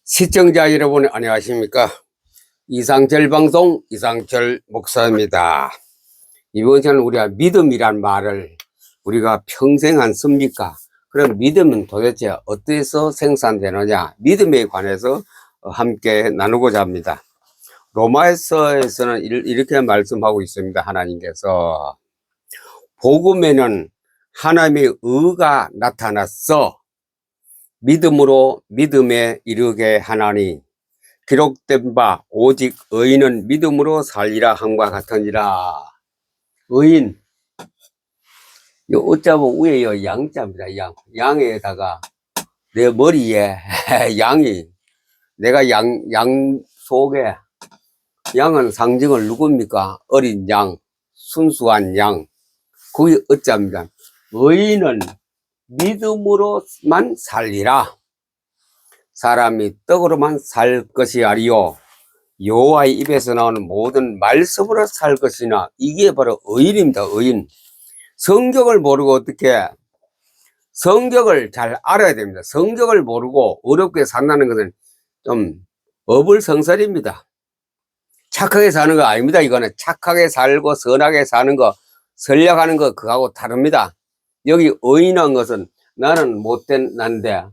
시청자 여러분 안녕하십니까? 이상철 방송 이상철 목사입니다. 이번 시간은 우리가 믿음이란 말을 우리가 평생 안 씁니까? 그럼 믿음은 도대체 어디서 생산되느냐? 믿음에 관해서 함께 나누고자 합니다. 로마서에서는 이렇게 말씀하고 있습니다. 하나님께서 복음에는 하나님의 의가 나타났어 믿음으로 믿음에 이르게 하나니 기록된 바 오직 의인은 믿음으로 살리라 함과 같으니라. 의인, 요 어쩌면 위에 양자입니다. 양에다가 내 머리에 양이, 내가 양 속에, 양은 상징을 누굽니까? 어린 양, 순수한 양. 그게 어쩌입니다. 의인은 믿음으로만 살리라. 사람이 떡으로만 살 것이 아니요 여호와의 입에서 나오는 모든 말씀으로 살 것이나. 이게 바로 의인입니다. 의인. 성경을 모르고 어떻게, 성경을 잘 알아야 됩니다. 성경을 모르고 어렵게 산다는 것은 좀 어불성설입니다. 착하게 사는 거 아닙니다. 이거는 착하게 살고 선하게 사는 거, 선량하는 거 그거하고 다릅니다. 여기 의인한 것은 나는 못된 난데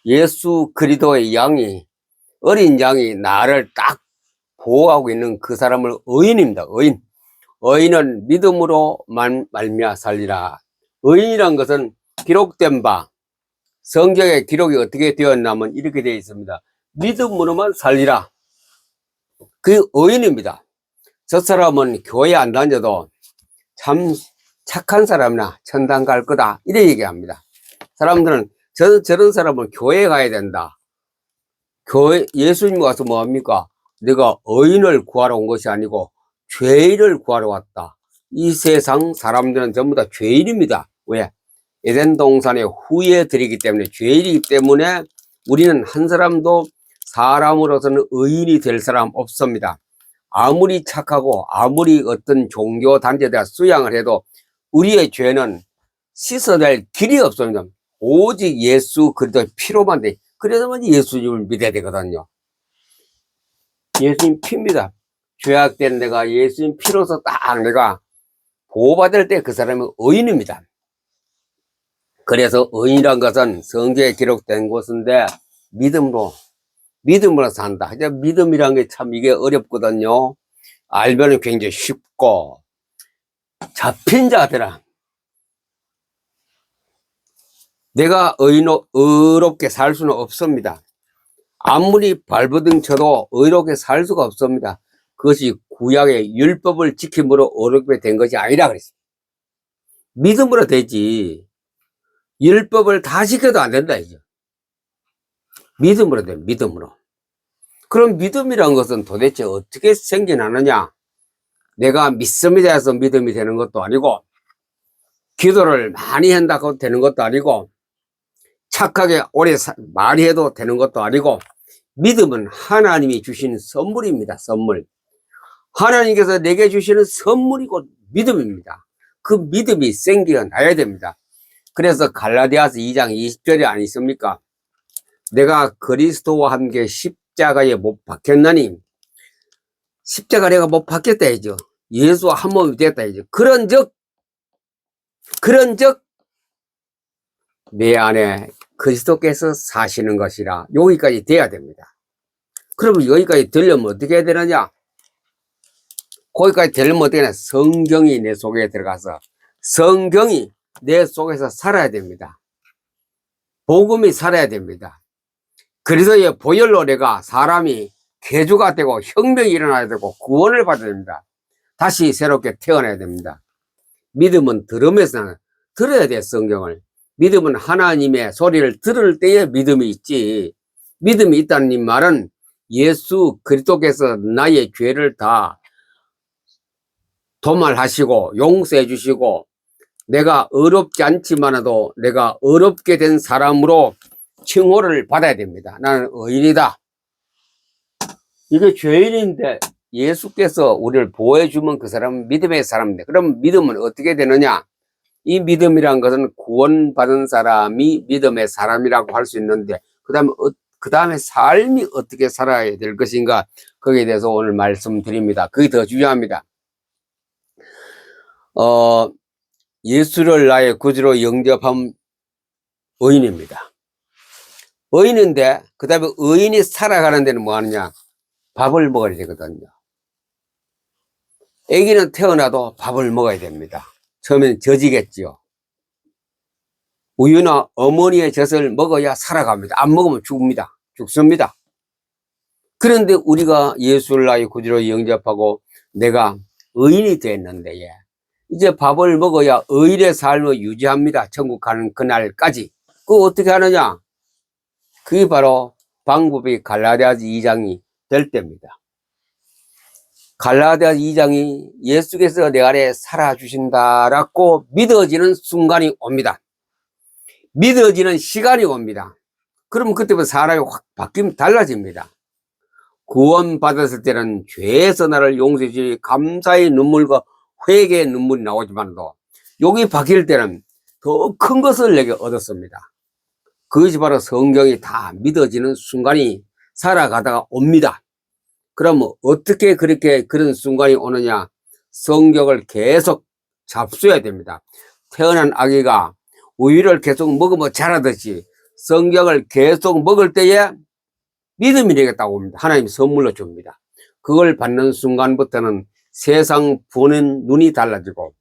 예수 그리스도의 양이, 어린 양이 나를 딱 보호하고 있는 그 사람을 의인입니다. 의인. 의인은 믿음으로 말미암아 살리라. 의인이란 것은 기록된 바, 성경에 기록이 어떻게 되었냐면 이렇게 되어 있습니다. 믿음으로만 살리라. 그 의인입니다. 저 사람은 교회 안 다녀도 참 착한 사람이나 천당 갈 거다 이래 얘기합니다. 사람들은 저런 사람은 교회 가야 된다. 교회, 예수님 와서 뭐합니까? 내가 의인을 구하러 온 것이 아니고 죄인을 구하러 왔다. 이 세상 사람들은 전부 다 죄인입니다. 왜? 에덴 동산의 후예들이기 때문에, 죄인이기 때문에 우리는 한 사람도 사람으로서는 의인이 될 사람 없습니다. 아무리 착하고 아무리 어떤 종교 단체에 수양을 해도 우리의 죄는 씻어낼 길이 없습니다. 오직 예수 그리스도의 피로만 돼. 그래서만 예수님을 믿어야 되거든요. 예수님 피입니다. 죄악된 내가 예수님 피로서 딱 내가 보호받을 때 그 사람은 의인입니다. 그래서 의인이란 것은 성경에 기록된 곳인데 믿음으로 산다. 믿음이란 게 참 이게 어렵거든요. 알면은 굉장히 쉽고, 잡힌 자들아, 내가 의롭게 살 수는 없습니다. 아무리 발버둥 쳐도 의롭게 살 수가 없습니다. 그것이 구약의 율법을 지킴으로 의롭게 된 것이 아니라 그랬어요. 믿음으로 되지. 율법을 다 지켜도 안 된다 이죠. 믿음으로 돼, 믿음으로. 그럼 믿음이란 것은 도대체 어떻게 생겨나느냐? 내가 믿습니다 해서 믿음이 되는 것도 아니고, 기도를 많이 한다고 되는 것도 아니고, 착하게 오래 많이 해도 되는 것도 아니고, 믿음은 하나님이 주신 선물입니다. 선물. 하나님께서 내게 주시는 선물이고 믿음입니다. 그 믿음이 생겨나야 됩니다. 그래서 갈라디아서 2장 20절이 아니 있습니까? 내가 그리스도와 함께 십자가에 못 박혔나니, 십자가 내가 못 박혔다 해죠. 예수와 한 몸이 됐다 해죠. 그런즉 내 안에 그리스도께서 사시는 것이라. 여기까지 돼야 됩니다. 그러면 여기까지 되려면 어떻게 해야 되느냐? 거기까지 되려면 어떻게 하냐? 성경이 내 속에 들어가서 성경이 내 속에서 살아야 됩니다. 복음이 살아야 됩니다. 그리스도의 보혈로 내가 사람이 개주가 되고 혁명이 일어나야 되고 구원을 받아야 됩니다. 다시 새롭게 태어나야 됩니다. 믿음은 들으면서 들어야 돼. 성경을. 믿음은 하나님의 소리를 들을 때에 믿음이 있지. 믿음이 있다는 이 말은 예수 그리스도께서 나의 죄를 다 도말하시고 용서해 주시고 내가 의롭지 않지만도 내가 의롭게 된 사람으로 칭호를 받아야 됩니다. 나는 의인이다. 이게 죄인인데 예수께서 우리를 보호해 주면 그 사람은 믿음의 사람인데, 그럼 믿음은 어떻게 되느냐? 이 믿음이란 것은 구원받은 사람이 믿음의 사람이라고 할 수 있는데, 그 다음에 그 다음에 삶이 어떻게 살아야 될 것인가, 거기에 대해서 오늘 말씀드립니다. 그게 더 중요합니다. 예수를 나의 구주로 영접한 의인입니다. 의인인데, 그 다음에 의인이 살아가는 데는 뭐 하느냐? 밥을 먹어야 되거든요. 아기는 태어나도 밥을 먹어야 됩니다. 처음에는 젖이겠지요. 우유나 어머니의 젖을 먹어야 살아갑니다. 안 먹으면 죽습니다. 그런데 우리가 예수를 나의 구주로 영접하고 내가 의인이 됐는데, 이제 밥을 먹어야 의인의 삶을 유지합니다. 천국 가는 그날까지. 그거 어떻게 하느냐? 그게 바로 방법이 갈라디아서 2장이 될 때입니다. 갈라디아서 2장이 예수께서 내 안에 살아주신다라고 믿어지는 순간이 옵니다. 믿어지는 시간이 옵니다. 그러면 그때부터 사람이 확 바뀌면 달라집니다. 구원 받았을 때는 죄에서 나를 용서해 주시 감사의 눈물과 회개의 눈물이 나오지만도, 여기 바뀔 때는 더 큰 것을 내게 얻었습니다. 그것이 바로 성경이 다 믿어지는 순간이 살아가다가 옵니다. 그러면 어떻게 그런 순간이 오느냐? 성경을 계속 잡숴야 됩니다. 태어난 아기가 우유를 계속 먹으면 자라듯이 성경을 계속 먹을 때에 믿음이 되겠다고 봅니다. 하나님이 선물로 줍니다. 그걸 받는 순간부터는 세상 보는 눈이 달라지고,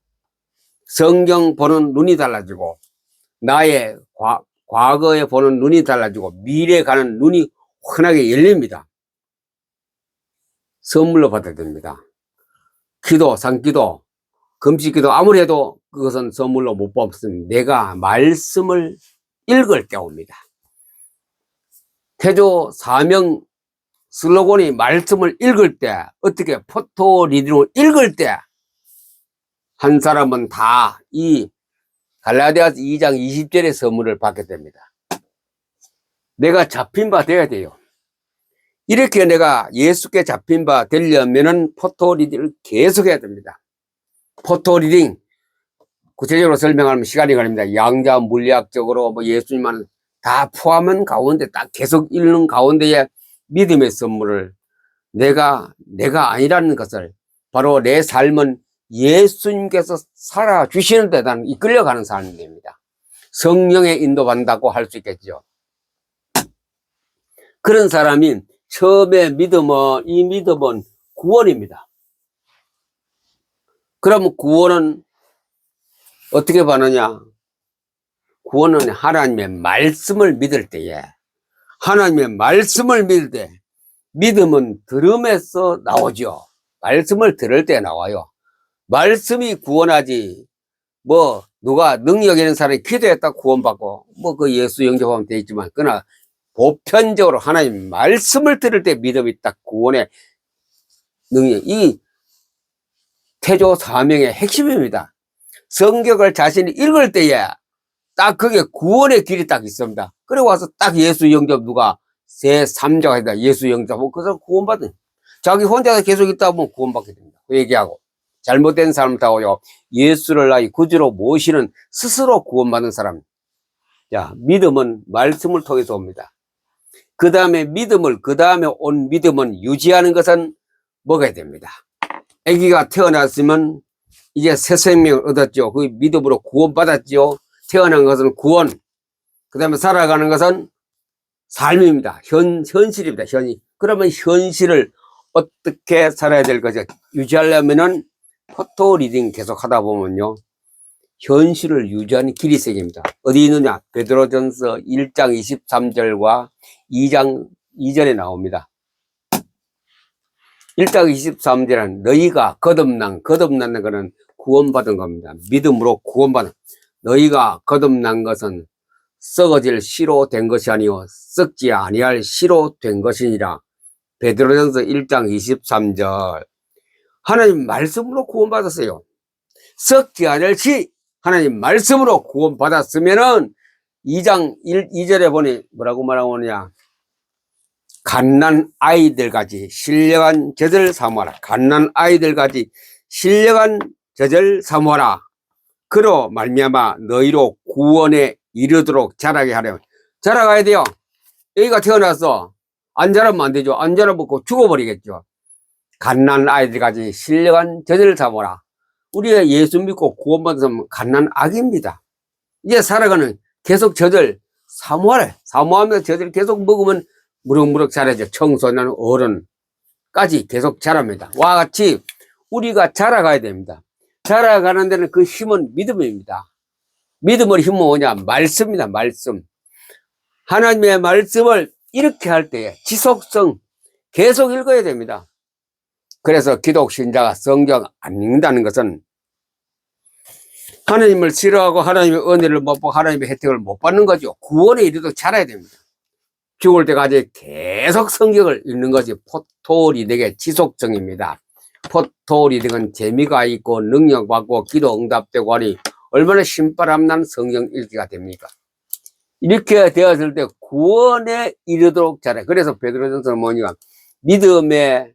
성경 보는 눈이 달라지고, 나의 과거에 보는 눈이 달라지고, 미래에 가는 눈이 환하게 열립니다. 선물로 받아야 됩니다. 기도, 산기도, 금식기도 아무리 해도 그것은 선물로 못 받습니다. 내가 말씀을 읽을 때 옵니다. 태조 사명 슬로건이 말씀을 읽을 때, 어떻게 포토 리딩을 읽을 때 한 사람은 다 이 갈라디아서 2장 20절의 선물을 받게 됩니다. 내가 잡힌 바 되어야 돼요. 이렇게 내가 예수께 잡힌 바 되려면은 포토 리딩을 계속 해야 됩니다. 포토 리딩 구체적으로 설명하면 시간이 걸립니다. 양자 물리학적으로 뭐 예수님만 다 포함한 가운데 딱 계속 읽는 가운데에 믿음의 선물을, 내가 아니라는 것을, 바로 내 삶은 예수님께서 살아주시는데 나는 이끌려가는 사람이 됩니다. 성령의 인도받는다고 할 수 있겠죠. 그런 사람이 처음에 이 믿음은 구원입니다. 그러면 구원은 어떻게 받느냐? 구원은 하나님의 말씀을 믿을 때에, 하나님의 말씀을 믿을 때, 믿음은 들음에서 나오죠. 말씀을 들을 때 나와요. 말씀이 구원하지, 뭐 누가 능력 있는 사람이 기도했다 구원받고 뭐 그 예수 영접하면 돼 있지만, 그러나 보편적으로 하나님 말씀을 들을 때 믿음이 딱 구원의 능력, 이 태조 사명의 핵심입니다. 성경을 자신이 읽을 때에 딱 그게 구원의 길이 딱 있습니다. 그리고 와서 딱 예수 영접, 누가 제3자가 했다 예수 영접하고 그 사람 구원받은, 자기 혼자서 계속 있다 보면 구원받게 됩니다. 그 얘기하고, 잘못된 사람하고요, 예수를 나의 구주로 모시는 스스로 구원받는 사람. 자, 믿음은 말씀을 통해서 옵니다. 그 다음에 온 믿음은 유지하는 것은 먹어야 됩니다. 아기가 태어났으면 이제 새 생명을 얻었죠. 그 믿음으로 구원받았죠. 태어난 것은 구원, 그 다음에 살아가는 것은 삶입니다. 현실입니다. 그러면 현실을 어떻게 살아야 될 것이냐? 유지하려면은 포토 리딩 계속 하다 보면요, 현실을 유지하는 길이 생깁니다. 어디 있느냐? 베드로전서 1장 23절과 2장 2절에 나옵니다. 1장 23절은 너희가 거듭난 거는 구원받은 겁니다. 믿음으로 구원받은, 너희가 거듭난 것은 썩어질 씨로 된 것이 아니요 썩지 아니할 씨로 된 것이니라. 베드로전서 1장 23절. 하나님 말씀으로 구원받았어요. 썩지 않을 씨, 하나님 말씀으로 구원받았으면은 2장 2절에 보니 뭐라고 말하느냐? 갓난 아이들같이 신령한 젖을 사모하라. 갓난 아이들같이 신령한 젖을 사모하라. 그로 말미암아 너희로 구원에 이르도록 자라게 하려. 자라가야 돼요. 애가 태어났어. 안 자라면 안 되죠. 안 자라먹고 죽어버리겠죠. 갓난 아이들까지 신령한 저들을 삼아라. 우리가 예수 믿고 구원받은 사람은 갓난 아기입니다. 이제 살아가는 계속 저들 사모하래. 사모하면서 저들 계속 먹으면 무럭무럭 자라죠. 청소년 어른까지 계속 자랍니다. 와 같이 우리가 자라가야 됩니다. 자라가는 데는 그 힘은 믿음입니다. 믿음의 힘은 뭐냐? 말씀입니다. 말씀. 하나님의 말씀을 이렇게 할 때에 지속성 계속 읽어야 됩니다. 그래서 기독신자가 성경 안 읽는다는 것은 하나님을 싫어하고 하나님의 은혜를 못 보고 하나님의 혜택을 못 받는 거죠. 구원에 이르도록 자라야 됩니다. 죽을 때까지 계속 성경을 읽는 것이 포토리딩의 지속성입니다. 포토리딩은 재미가 있고 능력받고 기도 응답되고 하니 얼마나 신바람난 성경 읽기가 됩니까? 이렇게 되었을 때 구원에 이르도록 자라요. 그래서 베드로전서는 뭐냐? 믿음에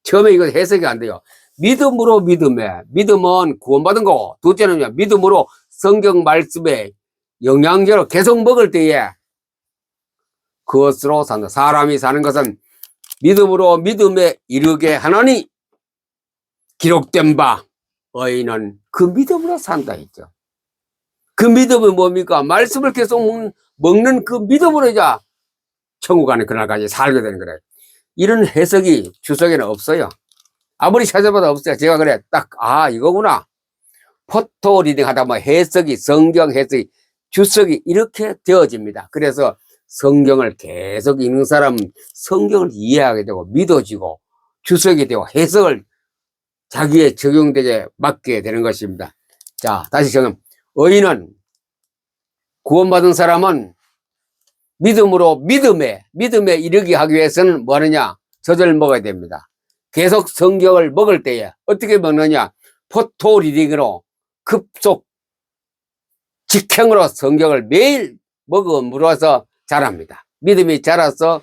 처음에 이거 해석이 안 돼요. 믿음으로 믿음에. 믿음은 구원받은 거고, 둘째는요, 믿음으로 성경 말씀에 영양제로 계속 먹을 때에 그것으로 산다. 사람이 사는 것은 믿음으로 믿음에 이르게 하나니 기록된 바 의인은 그 믿음으로 산다 했죠. 그 믿음은 뭡니까? 말씀을 계속 먹는 그 믿음으로 이제 천국 안에 그날까지 살게 되는 거래요. 이런 해석이 주석에는 없어요. 아무리 찾아봐도 없어요. 제가 그래 딱 이거구나. 포토 리딩 하다 보면 해석이 성경 해석이 주석이 이렇게 되어집니다. 그래서 성경을 계속 읽는 사람은 성경을 이해하게 되고 믿어지고 주석이 되고 해석을 자기의 적용되게 맡게 되는 것입니다. 자, 다시 정음. 의인은 구원받은 사람은 믿음으로 믿음에 이르게 하기 위해서는 뭐 하느냐? 젖을 먹어야 됩니다. 계속 성경을 먹을 때에 어떻게 먹느냐? 포토 리딩으로 급속 직행으로 성경을 매일 먹음으로써 자랍니다. 믿음이 자라서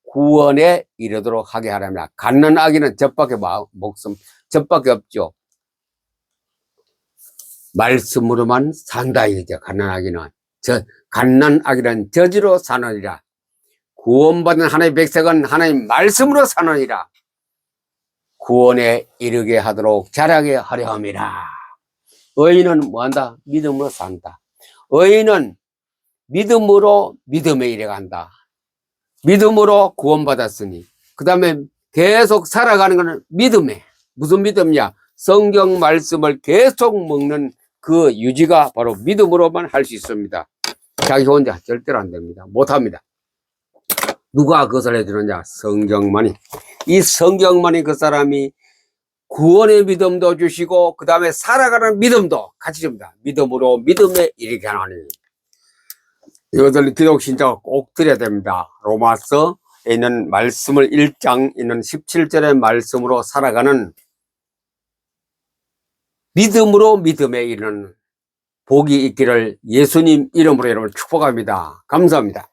구원에 이르도록 하게 하랍니다. 갓난 아기는 젖밖에 없죠. 말씀으로만 산다 이죠. 갓난 아기는 갓난 아기는 저지로 사느니라. 구원받은 하나님의 백성은 하나님 말씀으로 사느니라. 구원에 이르게 하도록 자라게 하려 함이라. 의인은 뭐한다? 믿음으로 산다. 의인은 믿음으로 믿음에 이래간다. 믿음으로 구원받았으니 그 다음에 계속 살아가는 것은 믿음에. 무슨 믿음이냐? 성경 말씀을 계속 먹는 그 유지가 바로 믿음으로만 할 수 있습니다. 자기 혼자 절대로 안 됩니다. 못합니다. 누가 그것을 해주느냐? 성경만이. 이 성경만이 그 사람이 구원의 믿음도 주시고 그 다음에 살아가는 믿음도 같이 줍니다. 믿음으로 믿음에 이르게 하나니. 이것을 기독신자가 꼭 드려야 됩니다. 로마서에 있는 말씀을 1장 있는 17절의 말씀으로 살아가는 믿음으로 믿음에 이르는 복이 있기를 예수님 이름으로 여러분을 축복합니다. 감사합니다.